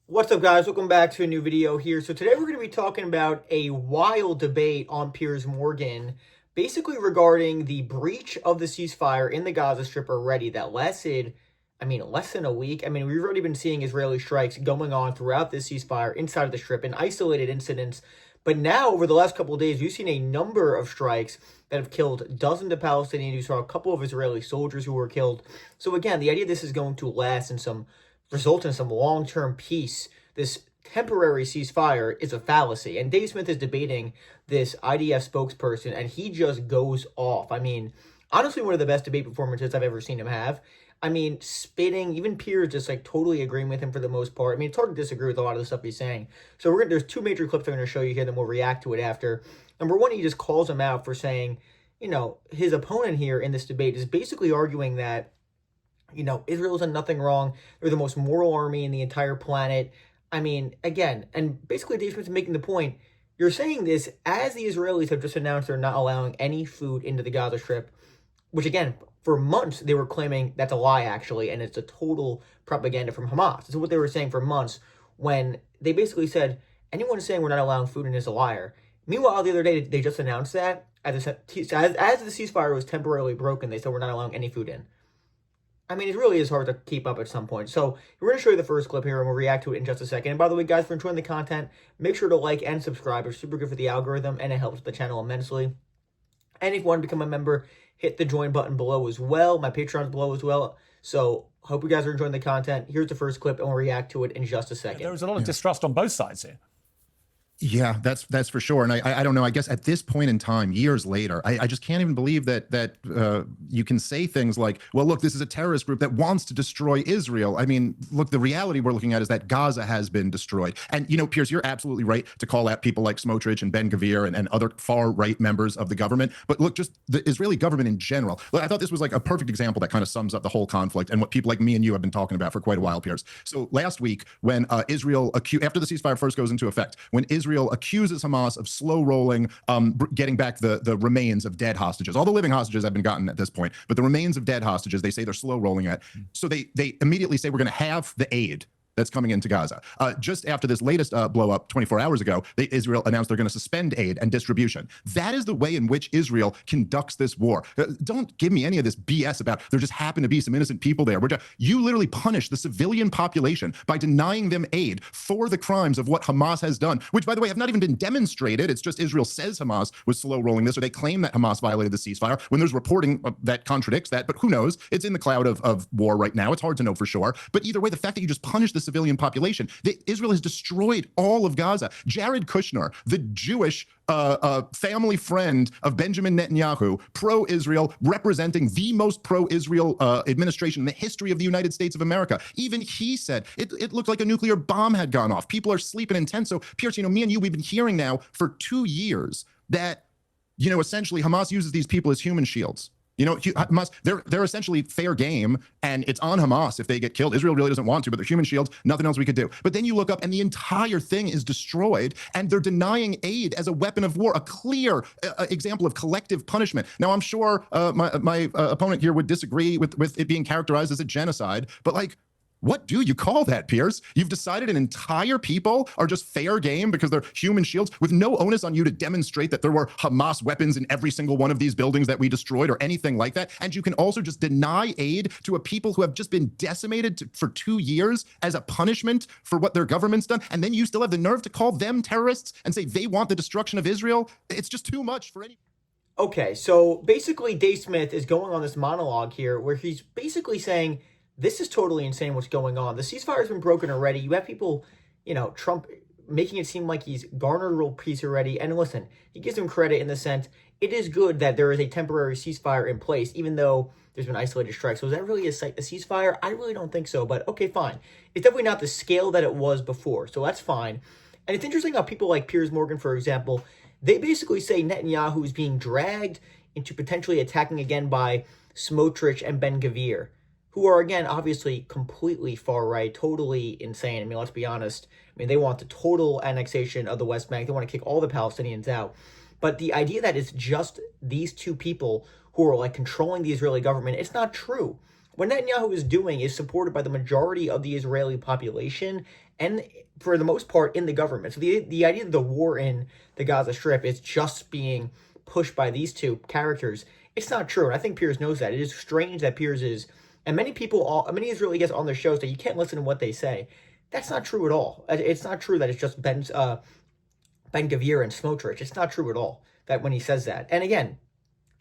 What's up, guys? Welcome back to a new video here. So today we're going to be talking about a wild debate on Piers Morgan, basically regarding the breach of the ceasefire in the Gaza Strip already that lasted, less than a week. We've already been seeing Israeli strikes going on throughout this ceasefire inside of the Strip in isolated incidents. But now, over the last couple of days, we've seen a number of strikes that have killed dozens of Palestinians. You saw a couple of Israeli soldiers who were killed. So again, the idea this is going to last in some result in some long-term peace, this temporary ceasefire, is a fallacy. And Dave Smith is debating this IDF spokesperson, and he just goes off. Honestly, one of the best debate performances I've ever seen him have. Spitting, even Piers just like totally agreeing with him for the most part. It's hard to disagree with a lot of the stuff he's saying. So there's two major clips I'm going to show you here, then we'll react to it after. Number one, he just calls him out for saying, his opponent here in this debate is basically arguing that Israel's done nothing wrong. They're the most moral army in the entire planet. Again, and basically Dave Smith's making the point, you're saying this as the Israelis have just announced they're not allowing any food into the Gaza Strip, which again, for months they were claiming that's a lie actually, and it's a total propaganda from Hamas. This is what they were saying for months when they basically said, anyone saying we're not allowing food in is a liar. Meanwhile, the other day, they just announced that as the ceasefire was temporarily broken, they said we're not allowing any food in. It really is hard to keep up at some point. So we're going to show you the first clip here, and we'll react to it in just a second. And by the way, guys, if you're enjoying the content, make sure to like and subscribe. It's super good for the algorithm, and it helps the channel immensely. And if you want to become a member, hit the join button below as well. My Patreon's below as well. So hope you guys are enjoying the content. Here's the first clip, and we'll react to it in just a second. There was a lot of distrust on both sides here. Yeah, that's for sure. And I don't know, I guess at this point in time, years later, I just can't even believe that you can say things like, well, look, this is a terrorist group that wants to destroy Israel. Look, the reality we're looking at is that Gaza has been destroyed. And, Piers, you're absolutely right to call out people like Smotrich and Ben-Gvir and other far-right members of the government. But look, just the Israeli government in general. Look, I thought this was like a perfect example that kind of sums up the whole conflict and what people like me and you have been talking about for quite a while, Piers. So last week, when Israel, after the ceasefire first goes into effect, when Israel accuses Hamas of slow rolling, getting back the remains of dead hostages. All the living hostages have been gotten at this point, but the remains of dead hostages, they say they're slow rolling at. So they immediately say we're going to have the aid that's coming into Gaza. Just after this latest blow up 24 hours ago, Israel announced they're going to suspend aid and distribution. That is the way in which Israel conducts this war. Don't give me any of this BS about there just happen to be some innocent people there. You literally punish the civilian population by denying them aid for the crimes of what Hamas has done, which, by the way, have not even been demonstrated. It's just Israel says Hamas was slow rolling this, or they claim that Hamas violated the ceasefire when there's reporting that contradicts that. But who knows? It's in the cloud of war right now. It's hard to know for sure. But either way, the fact that you just punish the civilian population, Israel has destroyed all of Gaza. Jared Kushner, the Jewish family friend of Benjamin Netanyahu, pro-Israel, representing the most pro-Israel administration in the history of the United States of America. Even he said it looked like a nuclear bomb had gone off. People are sleeping in tents. So, Piers, me and you, we've been hearing now for 2 years that, essentially Hamas uses these people as human shields. Hamas, they're essentially fair game, and it's on Hamas if they get killed. Israel really doesn't want to, but they're human shields, nothing else we could do. But then you look up, and the entire thing is destroyed, and they're denying aid as a weapon of war, a clear example of collective punishment. Now, I'm sure my opponent here would disagree with it being characterized as a genocide, but what do you call that, Piers? You've decided an entire people are just fair game because they're human shields with no onus on you to demonstrate that there were Hamas weapons in every single one of these buildings that we destroyed or anything like that. And you can also just deny aid to a people who have just been decimated for 2 years as a punishment for what their government's done. And then you still have the nerve to call them terrorists and say they want the destruction of Israel. It's just too much for any. Okay, so basically Dave Smith is going on this monologue here where he's basically saying, this is totally insane what's going on. The ceasefire has been broken already. You have people, Trump making it seem like he's garnered a real peace already. And listen, he gives him credit in the sense it is good that there is a temporary ceasefire in place, even though there's been isolated strikes. So is that really a ceasefire? I really don't think so, but okay, fine. It's definitely not the scale that it was before, so that's fine. And it's interesting how people like Piers Morgan, for example, they basically say Netanyahu is being dragged into potentially attacking again by Smotrich and Ben-Gvir, who are, again, obviously completely far-right, totally insane. Let's be honest. They want the total annexation of the West Bank. They want to kick all the Palestinians out. But the idea that it's just these two people who are, controlling the Israeli government, it's not true. what Netanyahu is doing is supported by the majority of the Israeli population and, for the most part, in the government. So the idea that the war in the Gaza Strip is just being pushed by these two characters, it's not true. And I think Piers knows that. It is strange that Piers is, and many people, many Israeli guests on their shows that you can't listen to what they say. That's not true at all. It's not true that it's just Ben Gvir and Smotrich. It's not true at all that when he says that. And again,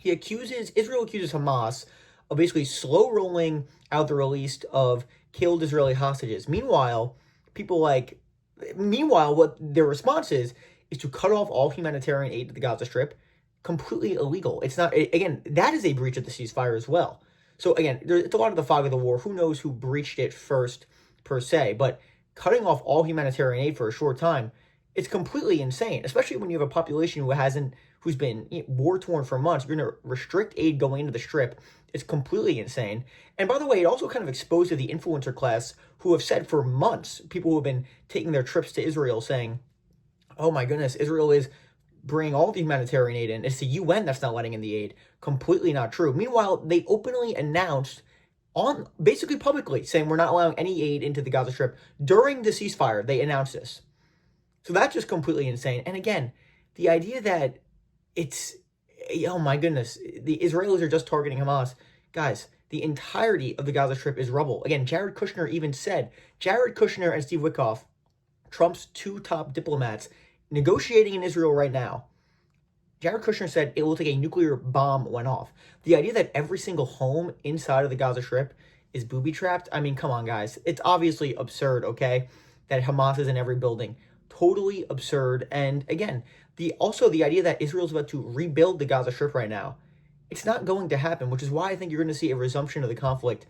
Israel accuses Hamas of basically slow rolling out the release of killed Israeli hostages. Meanwhile, what their response is to cut off all humanitarian aid to the Gaza Strip. Completely illegal. It's not, again, that is a breach of the ceasefire as well. So again, it's a lot of the fog of the war. Who knows who breached it first, per se, but cutting off all humanitarian aid for a short time, it's completely insane, especially when you have a population who's been war-torn for months. You're going to restrict aid going into the Strip. It's completely insane. And by the way, it also kind of exposes the influencer class who have said for months, people who have been taking their trips to Israel saying, oh my goodness, Israel is bringing all the humanitarian aid in. It's the UN that's not letting in the aid. Completely not true. Meanwhile, they openly announced basically publicly saying we're not allowing any aid into the Gaza Strip. During the ceasefire, they announced this. So that's just completely insane. And again, the idea that it's, oh my goodness, the Israelis are just targeting Hamas. Guys, the entirety of the Gaza Strip is rubble. Again, Jared Kushner even said, Jared Kushner and Steve Witkoff, Trump's two top diplomats, negotiating in Israel right now. Jared Kushner said it will take a nuclear bomb went off. The idea that every single home inside of the Gaza Strip is booby-trapped, I mean, come on, guys. It's obviously absurd, okay, that Hamas is in every building. Totally absurd. And again, the idea that Israel's about to rebuild the Gaza Strip right now, it's not going to happen, which is why I think you're going to see a resumption of the conflict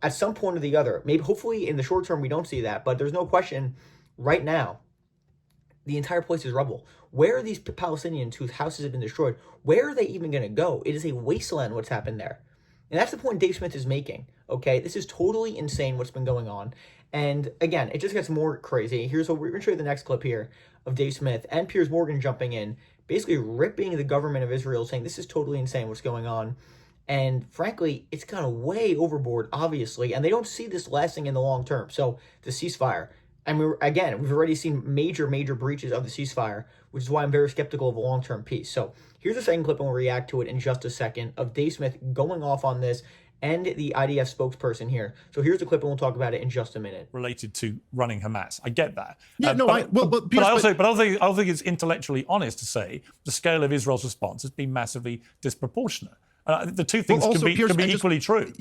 at some point or the other. Maybe, hopefully, in the short term, we don't see that, but there's no question right now, the entire place is rubble. Where are these Palestinians whose houses have been destroyed? Where are they even going to go? It is a wasteland what's happened there. And that's the point Dave Smith is making, okay? This is totally insane what's been going on. And again, it just gets more crazy. We're going to show you the next clip here of Dave Smith and Piers Morgan jumping in, basically ripping the government of Israel, saying this is totally insane what's going on. And frankly, it's kind of way overboard, obviously, and they don't see this lasting in the long term. So the ceasefire, and we've already seen major breaches of the ceasefire, which is why I'm very skeptical of a long-term peace. So here's the second clip, and we'll react to it in just a second, of Dave Smith going off on this and the IDF spokesperson here. So here's the clip, and we'll talk about it in just a minute. Related to running Hamas, I get that. Yeah, I don't think it's intellectually honest to say the scale of Israel's response has been massively disproportionate. The two things can be equally true.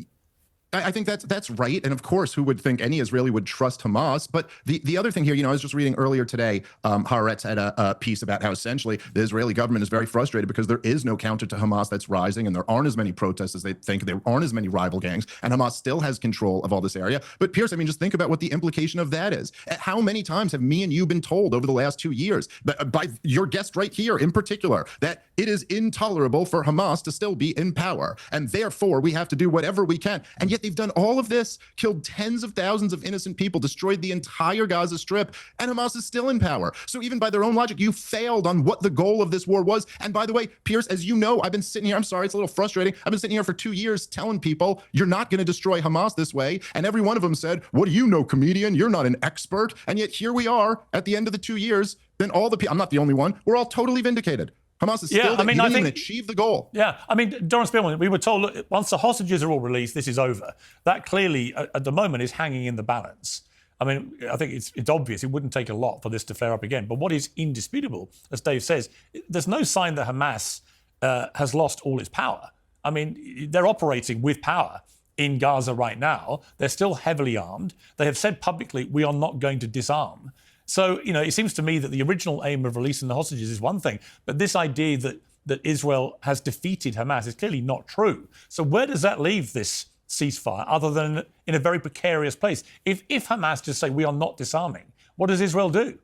I think that's right. And of course, who would think any Israeli would trust Hamas? But the other thing here, I was just reading earlier today, Haaretz had a piece about how essentially the Israeli government is very frustrated because there is no counter to Hamas that's rising, and there aren't as many protests as they think. There aren't as many rival gangs, and Hamas still has control of all this area. But Piers, just think about what the implication of that is. How many times have me and you been told over the last 2 years, by your guest right here in particular, that it is intolerable for Hamas to still be in power, and therefore we have to do whatever we can. And yet they've done all of this, killed tens of thousands of innocent people, destroyed the entire Gaza Strip, and Hamas is still in power. So even by their own logic, you failed on what the goal of this war was. And by the way, Piers, as you know, I've been sitting here, I'm sorry, it's a little frustrating. I've been sitting here for 2 years telling people, you're not going to destroy Hamas this way. And every one of them said, what do you know, comedian? You're not an expert. And yet here we are at the end of the 2 years. Then all the people, I'm not the only one, we're all totally vindicated. Hamas is still there. You didn't even achieve the goal. Yeah, Doran Spielman, we were told, look, once the hostages are all released, this is over. That clearly, at the moment, is hanging in the balance. I think it's obvious it wouldn't take a lot for this to flare up again. But what is indisputable, as Dave says, there's no sign that Hamas has lost all its power. They're operating with power in Gaza right now. They're still heavily armed. They have said publicly, we are not going to disarm. So, it seems to me that the original aim of releasing the hostages is one thing, but this idea that Israel has defeated Hamas is clearly not true. So where does that leave this ceasefire, other than in a very precarious place? If Hamas just say, we are not disarming, what does Israel do?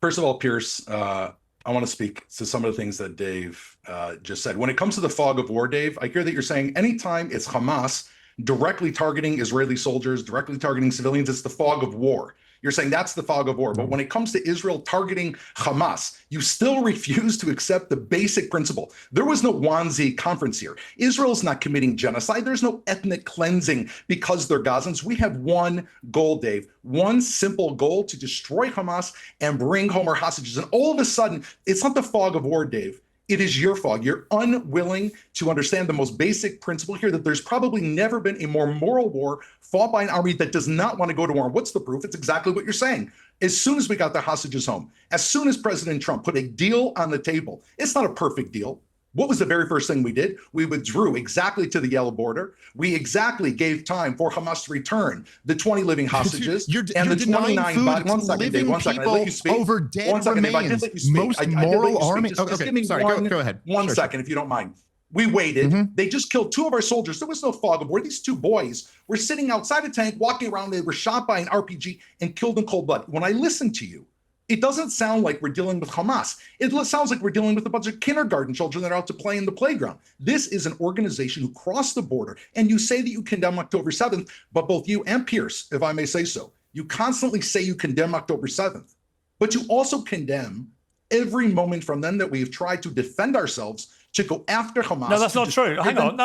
First of all, Piers, I want to speak to some of the things that Dave just said. When it comes to the fog of war, Dave, I hear that you're saying anytime it's Hamas directly targeting Israeli soldiers, directly targeting civilians, it's the fog of war. You're saying that's the fog of war. But when it comes to Israel targeting Hamas, you still refuse to accept the basic principle. There was no Wannsee conference here. Israel's not committing genocide. There's no ethnic cleansing because they're Gazans. We have one goal, Dave, one simple goal: to destroy Hamas and bring home our hostages. And all of a sudden, it's not the fog of war, Dave. It is your fog. You're unwilling to understand the most basic principle here, that there's probably never been a more moral war fought by an army that does not want to go to war. What's the proof? It's exactly what you're saying. As soon as we got the hostages home, as soon as President Trump put a deal on the table, it's not a perfect deal. What was the very first thing we did? We withdrew exactly to the yellow border. We exactly gave time for Hamas to return the 20 living hostages and the 29 bodies. One second, Dave. One second. I let you speak. Over dead one second, Dave. I did let you speak. Most moral army. Just give me sorry, go ahead. One second, if you don't mind. We waited. They just killed 2 of our soldiers. There was no fog of war. These 2 boys were sitting outside a tank, walking around. They were shot by an RPG and killed in cold blood. When I listen to you, it doesn't sound like we're dealing with Hamas. It sounds like we're dealing with a bunch of kindergarten children that are out to play in the playground. This is an organization who crossed the border, and you say that you condemn October 7th, but both you and Piers, if I may say so, you constantly say you condemn October 7th, but you also condemn every moment from then that we've tried to defend ourselves to go after Hamas. No, that's not true. Hang on,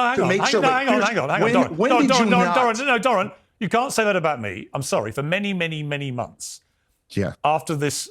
Doran, you can't say that about me. I'm sorry. For many, many, many months, after this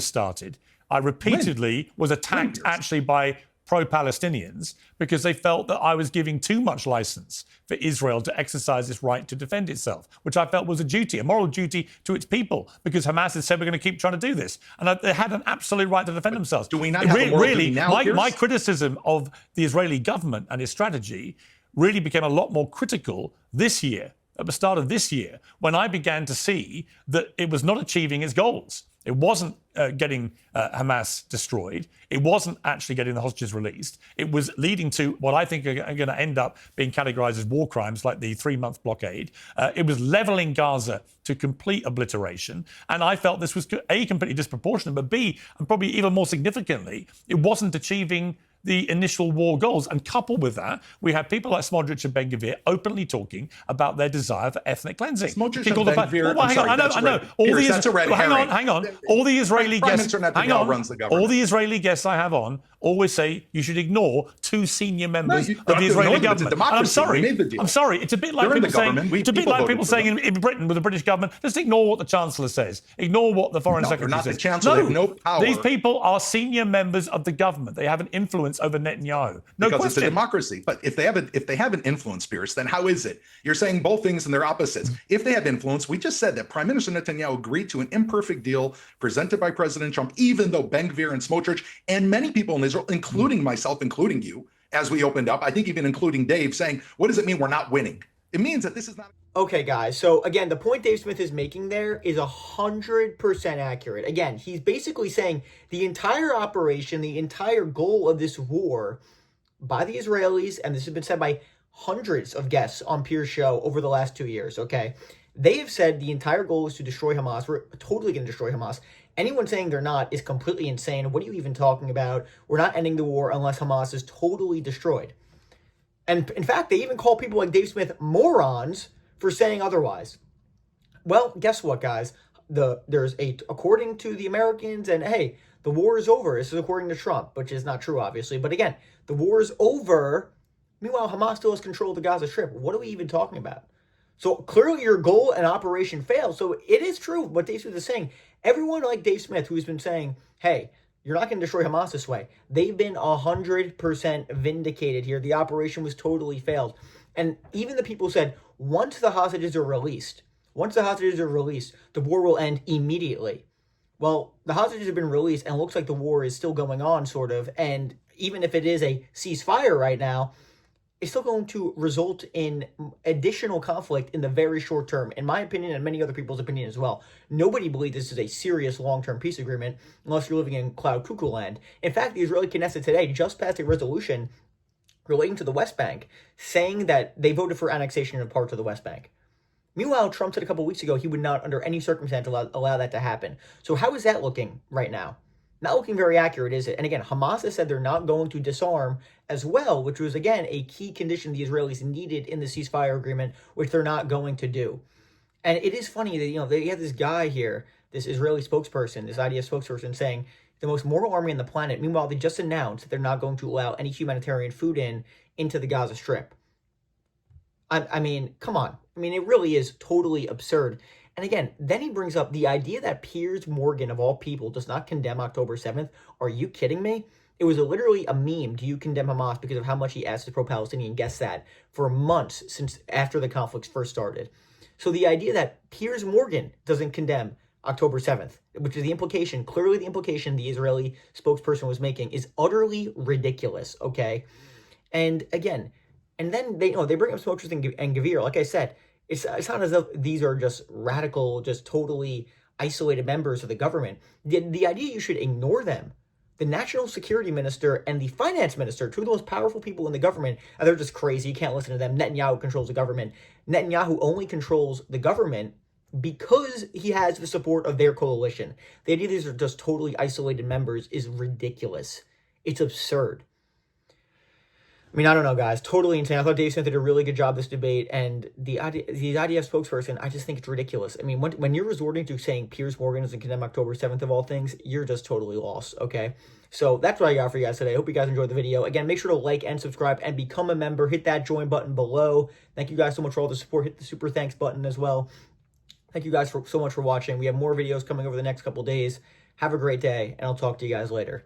started, I repeatedly was attacked actually by pro-Palestinians because they felt that I was giving too much license for Israel to exercise its right to defend itself, which I felt was a duty, a moral duty to its people, because Hamas has said we're going to keep trying to do this. And they had an absolute right to defend themselves. Do we not have a moral duty now, Piers? My criticism of the Israeli government and its strategy really became a lot more critical this year, at the start of this year, when I began to see that it was not achieving its goals. It wasn't getting Hamas destroyed. It wasn't actually getting the hostages released. It was leading to what I think are going to end up being categorized as war crimes, like the 3-month blockade. It was leveling Gaza to complete obliteration. And I felt this was, A, completely disproportionate, but B, and probably even more significantly, it wasn't achieving the initial war goals. And coupled with that, we have people like Smotrich and Ben-Gvir openly talking about their desire for ethnic cleansing. Smotrich and Ben-Gvir, I know. That's a red herring. Hang on. All the Israeli guests, all the Israeli guests I have on always say you should ignore 2 senior members of the Israeli government. And I'm sorry. It's a bit like people saying, in Britain with the British government, just ignore what the Chancellor says. Ignore what the Foreign Secretary says. They're not the Chancellor. They have no power. These people are senior members of the government. They have an influence over Netanyahu. Because it's a democracy. But if they have an influence, Piers, then how is it? You're saying both things and they're opposites. If they have influence, we just said that Prime Minister Netanyahu agreed to an imperfect deal presented by President Trump, even though Ben-Gvir and Smotrich and many people in Israel, including myself, including you, as we opened up, I think even including Dave, saying, what does it mean we're not winning? It means that this is not... Okay, guys. So, again, the point Dave Smith is making there is 100% accurate. Again, he's basically saying the entire operation, the entire goal of this war by the Israelis, and this has been said by hundreds of guests on Piers' show over the last 2 years, okay? They have said the entire goal is to destroy Hamas. We're totally going to destroy Hamas. Anyone saying they're not is completely insane. What are you even talking about? We're not ending the war unless Hamas is totally destroyed. And in fact, they even call people like Dave Smith morons for saying otherwise. Well, guess what, guys? According to the Americans, and hey, the war is over. This is according to Trump, which is not true, obviously. But again, the war is over. Meanwhile, Hamas still has control of the Gaza Strip. What are we even talking about? So clearly your goal and operation failed. So it is true what Dave Smith is saying. Everyone like Dave Smith, who's been saying, hey, you're not going to destroy Hamas this way, they've been 100% vindicated here. The operation was totally failed. And even the people said, once the hostages are released, the war will end immediately. Well, the hostages have been released and it looks like the war is still going on, sort of. And even if it is a ceasefire right now, it's still going to result in additional conflict in the very short term, in my opinion and many other people's opinion as well. Nobody believes this is a serious long-term peace agreement unless you're living in cloud cuckoo land. In fact, the Israeli Knesset today just passed a resolution relating to the West Bank, saying that they voted for annexation of parts of the West Bank. Meanwhile, Trump said a couple weeks ago he would not, under any circumstance, allow that to happen. So how is that looking right now? Not looking very accurate, is it? And again, Hamas has said they're not going to disarm as well, which was, again, a key condition the Israelis needed in the ceasefire agreement, which they're not going to do. And it is funny that, they have this guy here, this Israeli spokesperson, this IDF spokesperson, saying the most moral army on the planet. Meanwhile, they just announced that they're not going to allow any humanitarian food into the Gaza Strip. I mean, come on. I mean, it really is totally absurd. And again, then he brings up the idea that Piers Morgan, of all people, does not condemn October 7th. Are you kidding me? It was literally a meme. Do you condemn Hamas because of how much he asked the pro-Palestinian guess that for months since after the conflicts first started? So the idea that Piers Morgan doesn't condemn October 7th, which is the implication, clearly the implication the Israeli spokesperson was making, is utterly ridiculous, okay? And again, and then they bring up Smokers and Gavir. Like I said, it's not as if these are just radical, just totally isolated members of the government. The idea you should ignore them. The national security minister and the finance minister, two of the most powerful people in the government, and they're just crazy. You can't listen to them. Netanyahu controls the government. Netanyahu only controls the government because he has the support of their coalition. The idea these are just totally isolated members is ridiculous. It's absurd. I mean, I don't know, guys. Totally insane. I thought Dave Smith did a really good job this debate, and the IDF spokesperson, I just think it's ridiculous. I mean, when you're resorting to saying Piers Morgan doesn't condemn October 7th of all things, you're just totally lost, okay? So that's what I got for you guys today. I hope you guys enjoyed the video. Again, make sure to like and subscribe and become a member. Hit that join button below. Thank you guys so much for all the support. Hit the super thanks button as well. Thank you guys so much for watching. We have more videos coming over the next couple days. Have a great day, and I'll talk to you guys later.